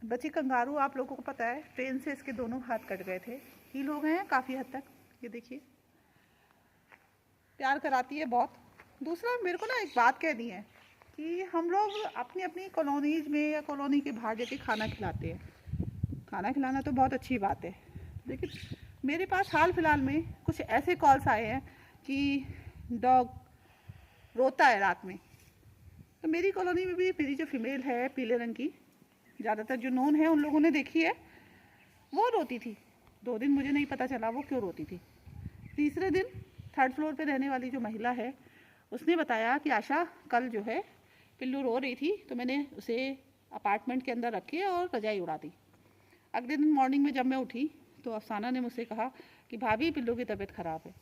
बच्चे कंगारू आप लोगों को पता है, ट्रेन से इसके दोनों हाथ कट गए थे, हील हो गए हैं काफ़ी हद तक। ये देखिए, प्यार कराती है बहुत। दूसरा मेरे को ना एक बात कहनी है कि हम लोग अपनी अपनी कॉलोनीज में या कॉलोनी के बाहर जाके खाना खिलाते हैं। खाना खिलाना तो बहुत अच्छी बात है, लेकिन मेरे पास हाल फिलहाल में कुछ ऐसे कॉल्स आए हैं कि डॉग रोता है रात में। तो मेरी कॉलोनी में भी मेरी जो फीमेल है पीले रंग की, ज़्यादातर जो नोन है उन लोगों ने देखी है, वो रोती थी। 2 दिन मुझे नहीं पता चला वो क्यों रोती थी। तीसरे दिन 3rd फ्लोर पे रहने वाली जो महिला है उसने बताया कि आशा कल जो है पिल्लू रो रही थी, तो मैंने उसे अपार्टमेंट के अंदर रखी और रजाई उड़ा दी। अगले दिन मॉर्निंग में जब मैं उठी तो अफसाना ने मुझसे कहा कि भाभी पिल्लू की तबीयत ख़राब है।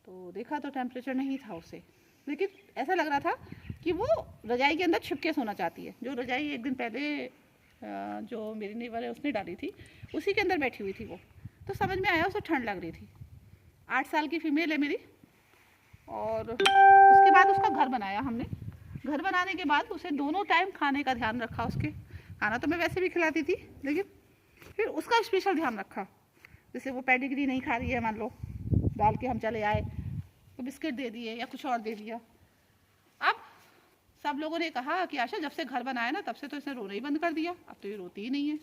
तो देखा तो टेम्परेचर नहीं था उसे, लेकिन ऐसा लग रहा था कि वो रजाई के अंदर छिप के सोना चाहती है। जो रजाई एक दिन पहले जो मेरी नेबर है उसने डाली थी, उसी के अंदर बैठी हुई थी वो। तो समझ में आया उसे ठंड लग रही थी। 8 साल की फीमेल है मेरी। और उसके बाद उसका घर बनाया हमने। घर बनाने के बाद उसे दोनों टाइम खाने का ध्यान रखा। उसके खाना तो मैं वैसे भी खिलाती थी, लेकिन फिर उसका स्पेशल ध्यान रखा। जैसे वो पेडिग्री नहीं खा रही है, मान लो डाल के हम चले आए तो बिस्किट दे दिए या कुछ और दे दिया। अब सब लोगों ने कहा कि आशा जब से घर बनाया ना तब से तो इसने रोना ही बंद कर दिया, अब तो ये रोती ही नहीं है।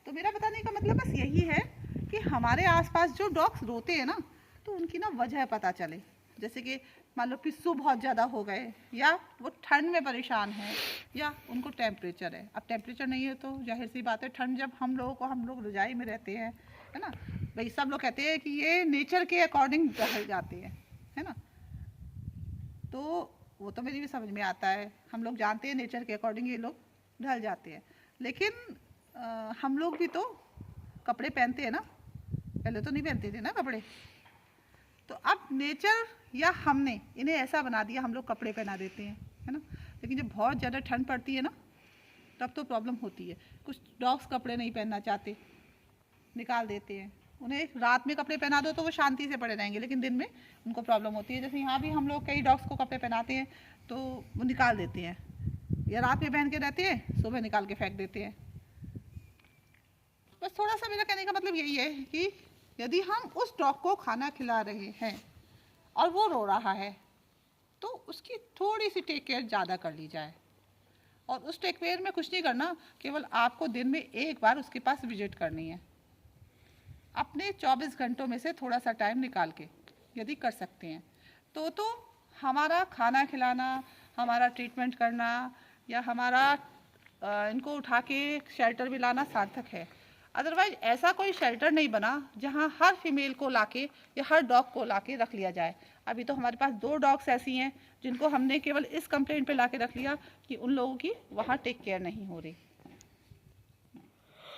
तो मेरा बताने का मतलब बस यही है कि हमारे आसपास जो डॉग्स रोते हैं ना, तो उनकी ना वजह पता चले। जैसे कि मान लो पिस्सू बहुत ज़्यादा हो गए, या वो ठंड में परेशान है, या उनको टेम्परेचर है। अब टेम्परेचर नहीं है तो जाहिर सी बात है, ठंड जब हम लोग रजाई में रहते हैं, है ना भाई, सब लोग कहते हैं कि ये नेचर के अकॉर्डिंग ढल जाते हैं, है ना। तो वो तो मेरी भी समझ में आता है, हम लोग जानते हैं नेचर के अकॉर्डिंग ये लोग ढल जाते हैं। लेकिन हम लोग भी तो कपड़े पहनते हैं ना, पहले तो नहीं पहनते थे ना कपड़े। तो अब नेचर या हमने इन्हें ऐसा बना दिया, हम लोग कपड़े पहना देते हैं, है ना। लेकिन जब बहुत ज़्यादा ठंड पड़ती है ना, तब तो प्रॉब्लम होती है। कुछ डॉग्स कपड़े नहीं पहनना चाहते, निकाल देते हैं। उन्हें रात में कपड़े पहना दो तो वो शांति से पड़े रहेंगे, लेकिन दिन में उनको प्रॉब्लम होती है। जैसे यहाँ भी हम लोग कई डॉग्स को कपड़े पहनाते हैं तो वो निकाल देते हैं, या रात में पहन के रहते हैं, सुबह निकाल के फेंक देते हैं। बस थोड़ा सा मेरा कहने का मतलब यही है कि यदि हम उस डॉग को खाना खिला रहे हैं और वो रो रहा है, तो उसकी थोड़ी सी टेक केयर ज़्यादा कर ली जाए। और उस टेक केयर में कुछ नहीं करना, केवल आपको दिन में एक बार उसके पास विजिट करनी है। अपने 24 घंटों में से थोड़ा सा टाइम निकाल के यदि कर सकते हैं तो हमारा खाना खिलाना, हमारा ट्रीटमेंट करना, या हमारा इनको उठा के शेल्टर में लाना सार्थक है। अदरवाइज ऐसा कोई शेल्टर नहीं बना जहां हर फीमेल को लाके या हर डॉग को लाके रख लिया जाए। अभी तो हमारे पास 2 डॉग्स ऐसी हैं जिनको हमने केवल इस कंप्लेंट पे लाके रख लिया कि उन लोगों की वहाँ टेक केयर नहीं हो रही।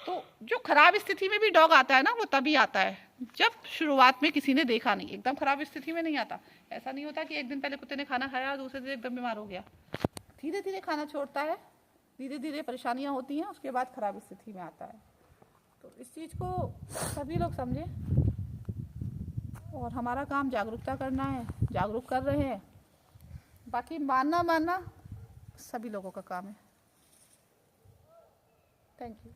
तो जो खराब स्थिति में भी डॉग आता है ना, वो तभी आता है जब शुरुआत में किसी ने देखा नहीं। एकदम खराब स्थिति में नहीं आता। ऐसा नहीं होता कि एक दिन पहले कुत्ते ने खाना खाया दूसरे दिन एकदम बीमार हो गया। धीरे धीरे खाना छोड़ता है, धीरे धीरे परेशानियां होती हैं, उसके बाद खराब स्थिति में आता है। तो इस चीज़ को सभी लोग समझें, और हमारा काम जागरूकता करना है, जागरूक कर रहे हैं। बाकी मानना सभी लोगों का काम है। Thank you.